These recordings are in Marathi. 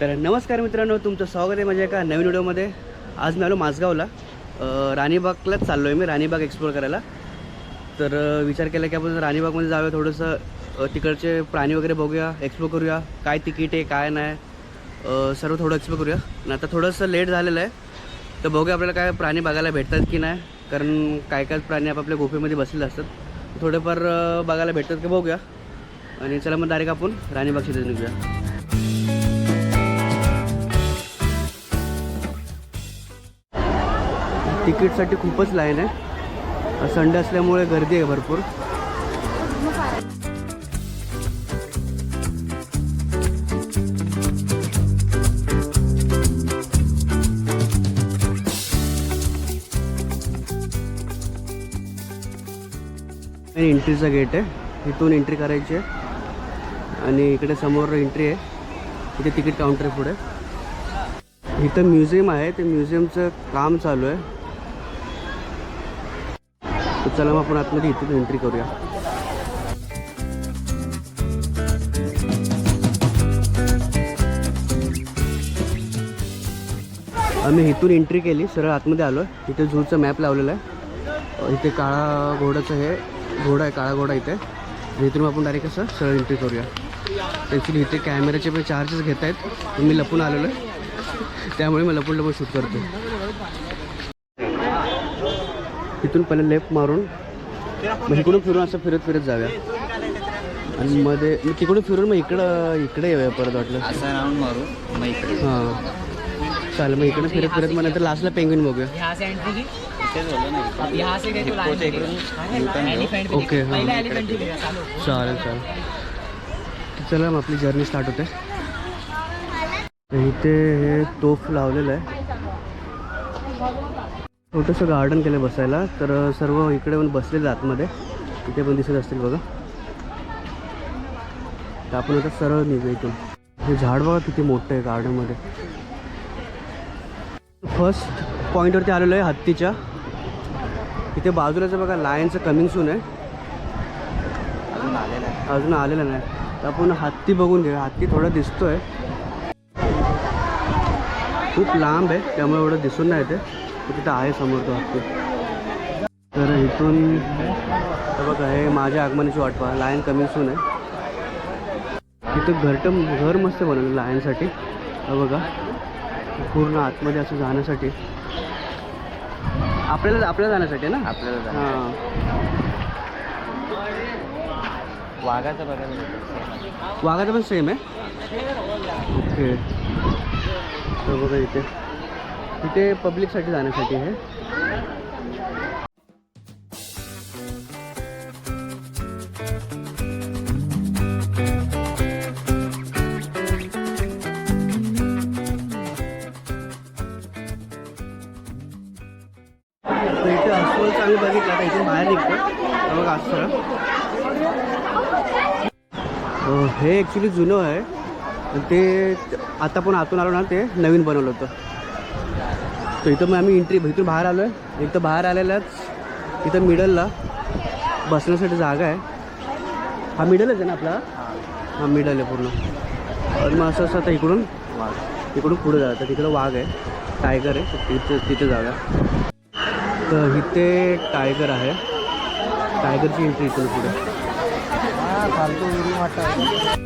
तर नमस्कार मित्रांनो, तुमचं स्वागत आहे माझ्या एका नवीन व्हिडिओमध्ये। आज मी आलो माझगावला, राणीबागलाच चाललो आहे मी, राणीबाग एक्सप्लोर करायला। तर विचार केला की आपण राणीबागमध्ये जाऊया, थोडंसं तिकडचे प्राणी वगैरे बघूया, एक्सप्लोर करूया, काय तिकीट आहे काय नाही, सर्व थोडं एक्सप्लोर करूया। आणि आता थोडंसं लेट झालेलं आहे, तर बघूया आपल्याला काय प्राणी बघायला भेटतात की नाही, कारण काय काय प्राणी आपापल्या गुफेमध्ये बसलेले असतात। थोडेफार बघायला भेटतात की बघूया। आणि चला मग डायरेक्ट आपण राणीबागची तिथे निघूया। तिकीटसाठी खूपच लाईन आहे, संडे असल्यामुळे गर्दी आहे भरपूर। एंट्रीचा गेट आहे, इथून एंट्री करायची आहे आणि इकडे समोर एंट्री आहे, इथे तिकीट काउंटर आहे पुढे। इथं म्युझियम आहे, ते म्युझियमचं काम चालू आहे। तर चला मग आपण आतमध्ये इथून एंट्री करूया। आम्ही इथून एंट्री केली, सरळ आतमध्ये आलो आहे। इथे झूचा मॅप लावलेला आहे, इथे काळा घोडाचं हे घोडा आहे, काळा घोडा इथे। इथून आपण डायरेक्ट असं सरळ एंट्री करूया। ॲक्च्युली इथे कॅमेऱ्याचे पण चार्जेस घेत आहेत, मी लपून आलेलो आहे, त्यामुळे मी लपून शूट करतो। इथून पहिले लेफ्ट मारून मग इकडून फिरून असं फिरत फिरत जाऊया आणि मध्ये मग तिकडून फिरून मग इकडे येऊया परत, वाटलं असं राऊंड मारू मग इकडे। हां चालेल, मग इकडे फिरत फिरत मग नंतर लास्टला पेंग्विन बघूया। ओके हां चालेल चालेल, चला मग आपली जर्नी स्टार्ट होते। इथे हे तोफ लावलेलं आहे, छोटंसं गार्डन केलं बसायला। तर सर्व इकडे पण बसलेले आतमध्ये, इथे पण दिसत असतील बघा। तर आपण आता सरळ निघू इथून। हे झाड बघा किती मोठं आहे गार्डनमध्ये। फर्स्ट पॉईंटवरती आलेलो आहे हत्तीच्या, इथे बाजूलाच बघा लायनचं कमिंग सून आहे, अजून आलेलं नाही। तर आपण हत्ती बघून घेऊया, हत्ती थोडा दिसतोय, खूप लांब आहे त्यामुळे एवढं दिसून नाही येते, तिथं आहे समोर तो हत्ती। तर इथून बघा हे माझ्या आगमनाची वाट पहा, लायन कमिंग सून आहे। इथं घर मस्त बनवलं लायनसाठी, बघा पूर्ण आतमध्ये असं जाण्यासाठी, आपल्याला जाण्यासाठी ना, आपल्याला हां। वाघाचं बघायला वाघाचं पण सेम आहे, ओके। तर बघा इथे पब्लिकसाठी जाण्यासाठी आहे। इथे अस्वल चांगलं बघितलं, आता इथून बाहेर निघतो बघा अस्वल। हे ॲक्च्युली जुनं आहे, ते आता पण आतून आलो ना, ते नवीन बनवलं होतं। तर इथं मग आम्ही इथून बाहेर आलो आहे, इथं बाहेर आलेलाच इथं मिडलला बसण्यासाठी जागा आहे। हा मिडलच आहे ना आपला, हा मिडल आहे पूर्ण। आणि मग असं आता इकडून पुढे जातं, तिकडं वाघ आहे, टायगर आहे, तिथे जाऊया। तर इथे टायगर आहे, टायगरची एंट्री इथून पुढे। फालतू उडी मारता।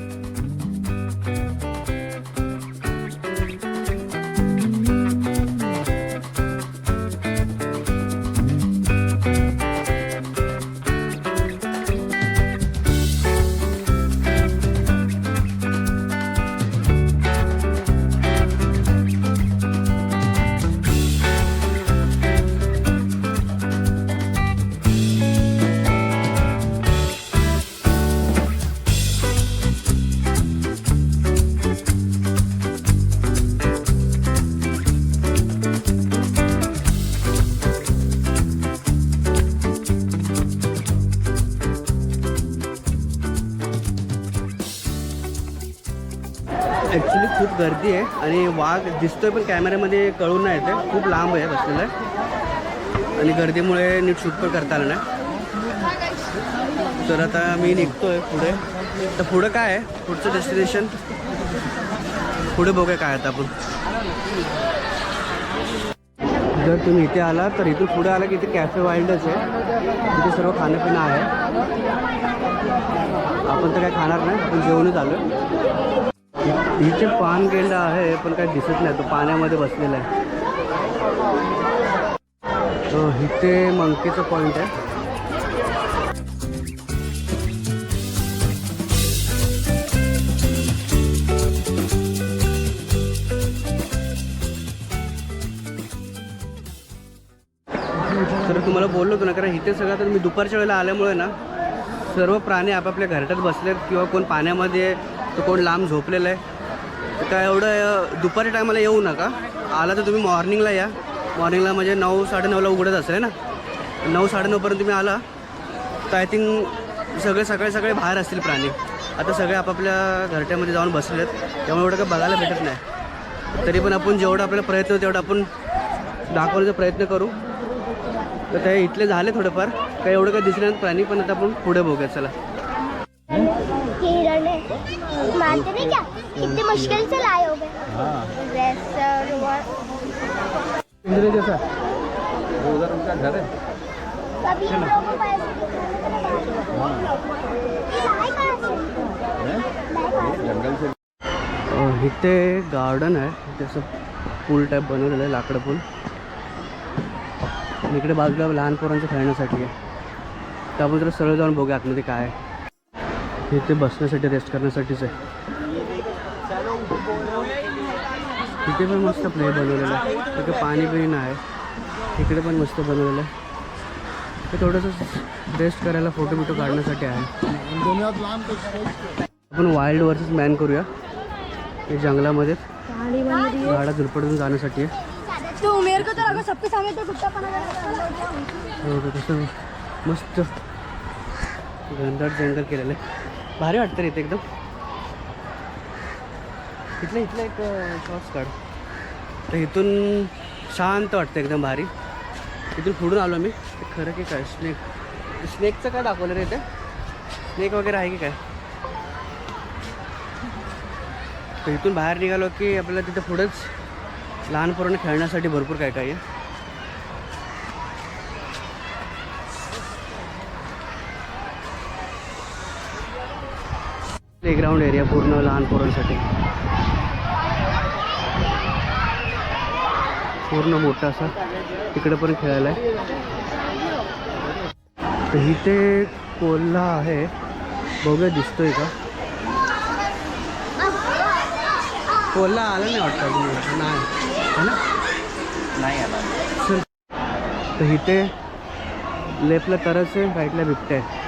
ॲक्च्युली खूप गर्दी आहे आणि वाघ दिसतोय पण कॅमेऱ्यामध्ये कळून नाही येते, खूप लांब आहे बसलेलं आहे आणि गर्दीमुळे नीट शूट पण करता आलं नाही। तर आता मी निघतोय पुढे। तर पुढं काय आहे, पुढचं डेस्टिनेशन पुढे बघूया काय आता आपण. जर तुम्ही इथे आला तर इथून पुढे आला की इथे कॅफे वाईल्डच आहे. इथे सर्व खाणंपिणं आहे. आपण तर काय खाणार नाही, आपण जेवणच आलो. इथे पानगेंडा आहे पण काही दिसत नाही, तो पाण्यामध्ये बसलेला आहे. इथे मंकीचं पॉईंट आहे. तर तुम्हाला बोललो होतो ना, कारण इथे सगळं आता मी दुपारच्या वेळेला आल्यामुळे ना सर्व प्राणी आपापल्या घरट्यात बसलेत किंवा कोण पाण्यामध्ये तर कोण लांब झोपलेलं आहे. तर काय एवढं दुपारच्या टायमाला येऊ नका. आला तर तुम्ही मॉर्निंगला या. मॉर्निंगला म्हणजे 9 साडेनऊला उघडत असेल ना, 9 साडेनऊपर्यंत तुम्ही आला तर आय थिंक सगळे सकाळी बाहेर असतील प्राणी. आता सगळे आपापल्या घरट्यामध्ये जाऊन बसलेत, त्यामुळे एवढं काही बघायला भेटत नाही. तरी पण आपण जेवढा आपल्याला प्रयत्न होतो तेवढा आपण दाखवण्याचा प्रयत्न करू. तर ते इथले झाले थोडेफार, काही एवढं काही दिसले नाही प्राणी, पण आता आपण पुढे बघूया. चला. हिरण है, मानते नहीं क्या? कितने मुश्किल से लाए होगे. इंद्र जैसा 2000 रुपया घर है. कभी हम लोगों को ऐसे लाए कहाँ से? जंगल से. इथे गार्डन आहे, जसं पूल टाईप बनवलेलं आहे, लाकडं पूल. इकडे बाजूला लहान पोरांचं खेळण्यासाठी आहे. तर आपण जरा सरळ जाऊन बघूया आतमध्ये काय आहे. इथे बसण्यासाठी, रेस्ट करण्यासाठीच आहे. इथे पण मस्त प्ले बनवलेलं आहे. इथे पाणी बिणी आहे. इकडे पण मस्त बनवलेलं आहे. ते थोडंसं रेस्ट करायला, फोटो बिटो काढण्यासाठी आहे. आपण वाईल्ड वर्सेस मॅन करूया. हे जंगलामध्ये झाडा झुडपडून जाण्यासाठी आहे. तो मेरे को तो लगा सबके सामने तो कुत्ता पना हो, तसं मस्त घनदाट जंगल केलेलं आहे. भारी वाटतं रे इथे एकदम. इथलं एक शॉर्ट्स काढ. तर इथून शांत वाटतं एकदम भारी. इथून पुढून आलो मी. ते खरं की काय स्नेकचं काय दाखवलं रे इथे? स्नेक वगैरे आहे की काय? तर इथून बाहेर निघालो की आपल्याला तिथं पुढंच लहान पोरांना खेळण्यासाठी भरपूर काय काय आहे. प्लेग्राऊंड एरिया पूर्ण लहान पोरांसाठी, पूर्ण मोठा असा. तिकडे पण खेळायला आहे. तर इथे कोल्हा आहे, बघूया दिसतोय का. कोल्हा आला नाही वाटतं अजून. नाही है ना, नाही आला. चल. तर इथे लेफ्टला तरच आहे, राईटला बिबट्या आहे.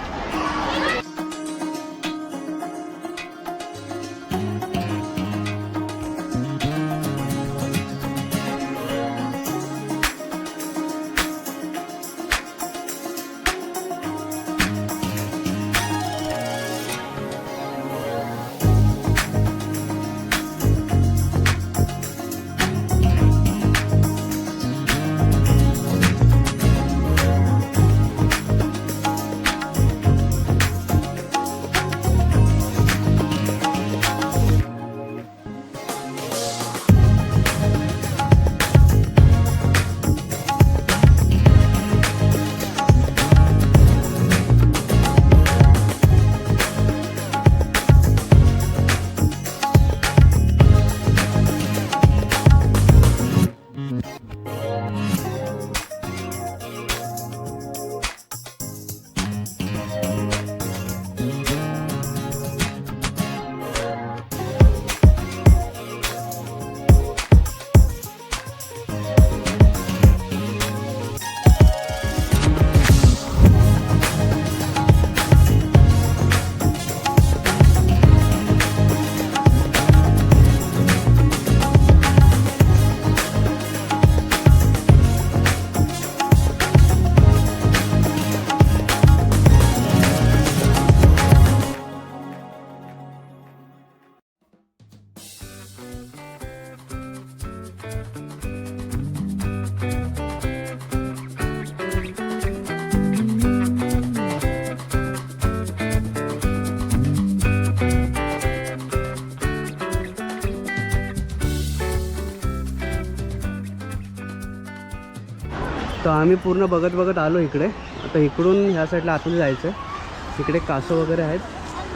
तर आम्ही पूर्ण बघत बघत आलो इकडे. आता इकडून ह्या साईडला आतमध्ये जायचं आहे. तिकडे कासव वगैरे आहेत.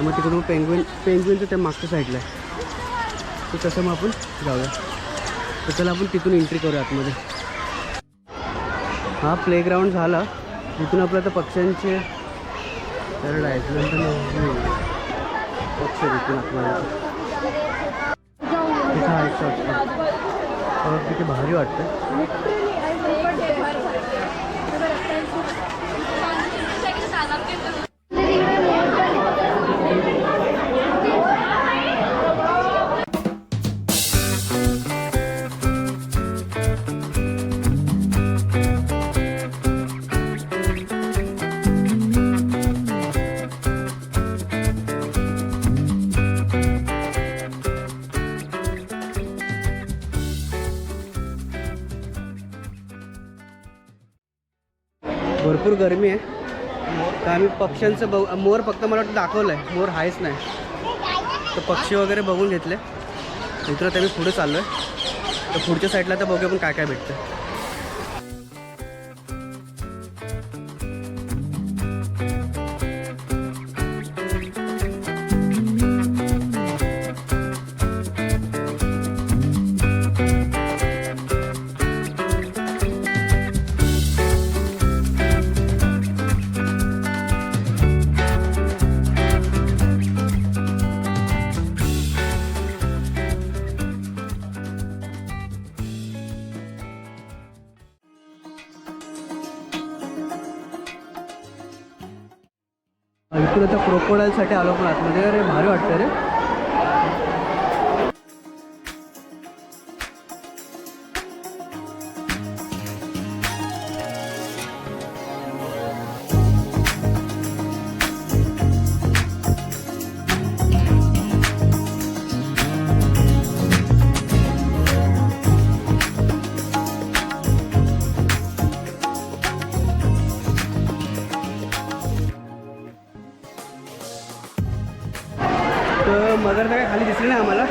मग तिकडून पेंग्विनचं त्या मागच्या साईडला आहे. तर तसं मग आपण जाऊया. तर चला आपण तिथून एंट्री करूया आतमध्ये. हा प्लेग्राऊंड झाला. तिथून आपलं आता पक्ष्यांचे तर आहेत. नंतर पक्ष तिथून आतमध्ये तिथं आहे शॉट. तिथे भारी वाटतं. भरपूर गरमी आहे. तर आम्ही पक्ष्यांचं मोर फक्त मला वाटतं दाखवलं आहे. मोर आहेच नाही. तर पक्षी वगैरे बघून घेतले. मित्र तर मी पुढे चाललो आहे. तर पुढच्या साईडला तर बघूया पण काय काय भेटतं. इकडे आता क्रोकोडाईलसाठी आलो पण आतमध्ये. अरे भारी वाटतं रे. तर मगर तर काय खाली दिसली नाही आम्हाला.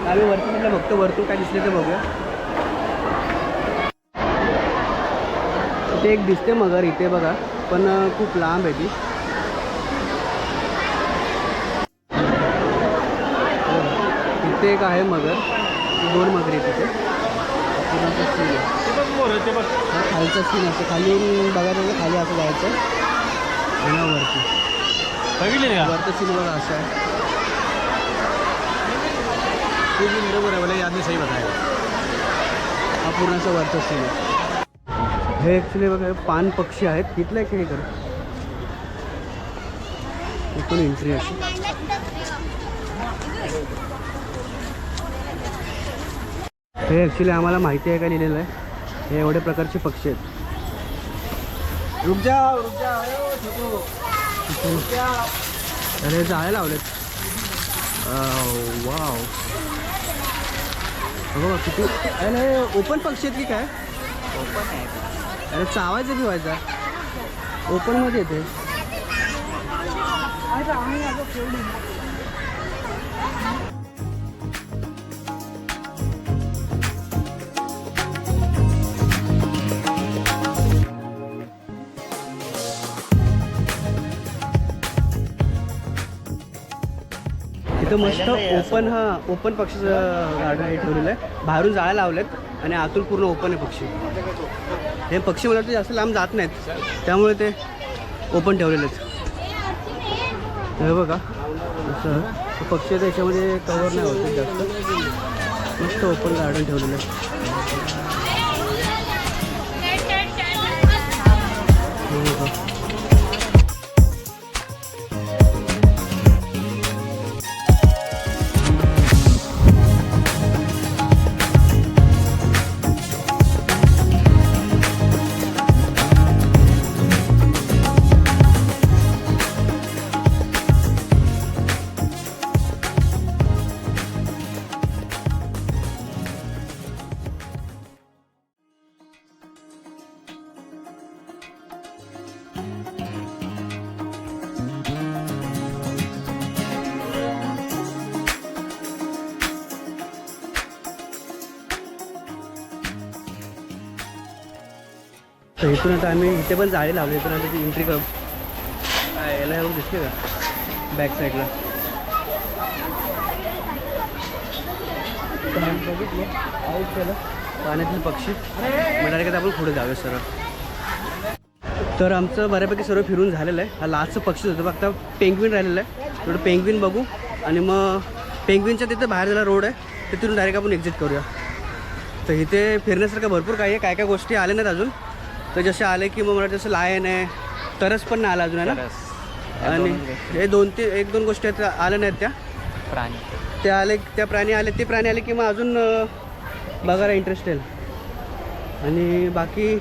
आम्ही वरती म्हटलं बघतो वरतून काय दिसले ते बघूया. इथे एक दिसते मगर इथे बघा. पण खूप लांब आहे ती. इथे एक आहे मगर. 2 मगरी तिथे. खालचा सीन असतो. खाली बघायचं खाली असं जायचं आणि वरती वरचं सीन बघा असं आहे. सही बताया. हा पूर्ण असं वरचं सीन आहे. हे ॲक्च्युली बघा पान पक्षी आहेत. इथलं आहे की हे कर इथून एंट्री अशी. हे ॲक्च्युली आम्हाला माहिती आहे का लिहिलेलं आहे. हे एवढे प्रकारचे पक्षी आहेत. रुक जाओ अरे जाळे लावलेत. वाव बघा किती. अरे ओपन पक्षी आहेत की काय. ओपन आहे. अरे चावायचं ठेवायचा. ओपनमध्ये येते. इथं मस्त ओपन पक्षीचं गार्डन हे ठेवलेलं आहे. बाहेरून जाळ्या लावलेत आणि आतून पूर्ण ओपन आहे पक्षी. हे पक्षी मला वाटतं जास्त लांब जात नाहीत त्यामुळे ते ओपन ठेवलेले आहेत. हे बघा असं पक्षी त्याच्यामध्ये कवर नाही होत जास्त. मस्त ओपन गार्डन ठेवलेलं आहे. तर इथून आता आम्ही इथे पण जाळी लावली. इथून आता ती एंट्री कर याला येऊन दिसते का बॅक साईडला बघितलं आऊट केलं पाण्यातील पक्षी मला काय आपण पुढे जाऊया सरळ. तर आमचं बऱ्यापैकी सर्व फिरून झालेलं आहे. हा लास्टचं पक्षी होतं फक्त पेंग्विन राहिलेलं आहे. थोडं पेंग्विन बघू आणि मग पेंग्विनच्या तिथे बाहेर झाला रोड आहे तिथून डायरेक्ट आपण एक्झिट करूया. तर इथे फिरण्यासारखं भरपूर काही आहे. काय काय गोष्टी आल्या नाहीत अजून. तर जसे आले की मग मला जसं लायन आहे तरच पण नाही आला अजून आहे ना. आणि हे एक दोन गोष्टी आहेत आल्या नाहीत त्या प्राणी त्या आले त्या प्राणी आले ते प्राणी आले की मग अजून बघायला इंटरेस्ट येईल. आणि बाकी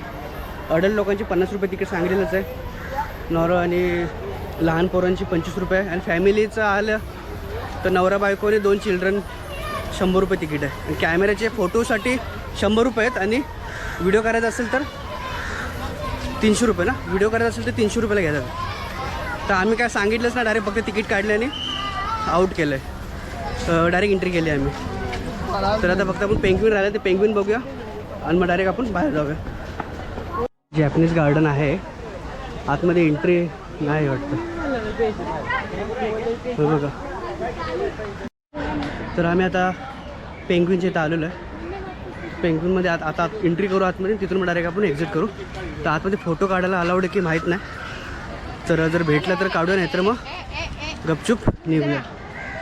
अडल्ट लोकांची 50 रुपये तिकीट सांगितलेलंच आहे. नॉर्मल आणि लहान पोरांची 25 रुपये आणि फॅमिलीचं आलं तर नवरा बायको आणि 2 चिल्ड्रन 100 रुपये तिकीट आहे. आणि कॅमेऱ्याचे फोटोसाठी 100 रुपये आहेत आणि व्हिडिओ करायचा असेल तर 300 रुपये ना. व्हिडिओ करायचा असेल तर 300 रुपयाला घ्यायचा. तर आम्ही काय सांगितलंच ना डायरेक्ट फक्त तिकीट काढले आणि आऊट केलं आहे. डायरेक्ट एंट्री केली आम्ही. तर आता फक्त आपण पेंग्विन राहिलं ते पेंग्विन बघूया आणि मग डायरेक्ट आपण बाहेर जाऊया. जॅपनीज गार्डन आहे आतमध्ये एंट्री नाही वाटतं बघा. तर आम्ही आता पेंग्विनच्या इथं आलेलो आहे. पेंग्विनमध्ये आता एंट्री करू आतमध्ये तिथून मग डायरेक्ट आपण एक्झिट करू. तर आतमध्ये फोटो काढायला अलाउड आहे की माहीत नाही. तर जर भेटलं तर काढूया नाही तर मग गपचूप निघूया.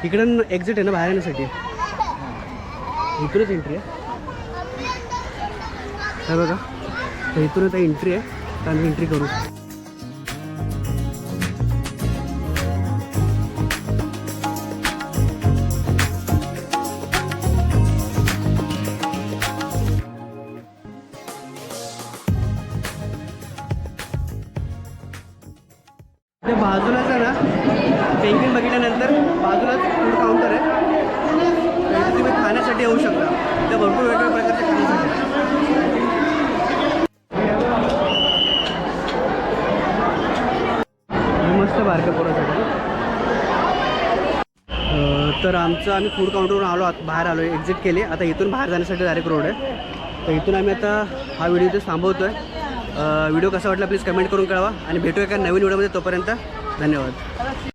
इकडं एक्झिट आहे ना बाहेर येण्यासाठी इकडूनच एंट्री आहे काय बघा. तर इथून आता एंट्री आहे तर आम्ही एंट्री करू. त्या बाजूलाच आहे ना पेंग्विन बघितल्यानंतर बाजूलाच फूड काउंटर आहे. तर इथे तुम्ही खाण्यासाठी येऊ शकता. त्या भरपूर वेगवेगळ्या प्रकारच्या खाण्यासाठी मस्त बारक्या पोरासाठी. तर आम्ही फूड काउंटरवरून बाहेर आलो एक्झिट केली. आता इथून बाहेर जाण्यासाठी डायरेक्ट रोड आहे. तर इथून आम्ही आता हा व्हिडिओ इथे थांबवतो आहे. व्हिडिओ कसा वाटला प्लीज कमेंट करून कळवा आणि भेटूया एका नवीन व्हिडिओमध्ये. तोपर्यंत धन्यवाद.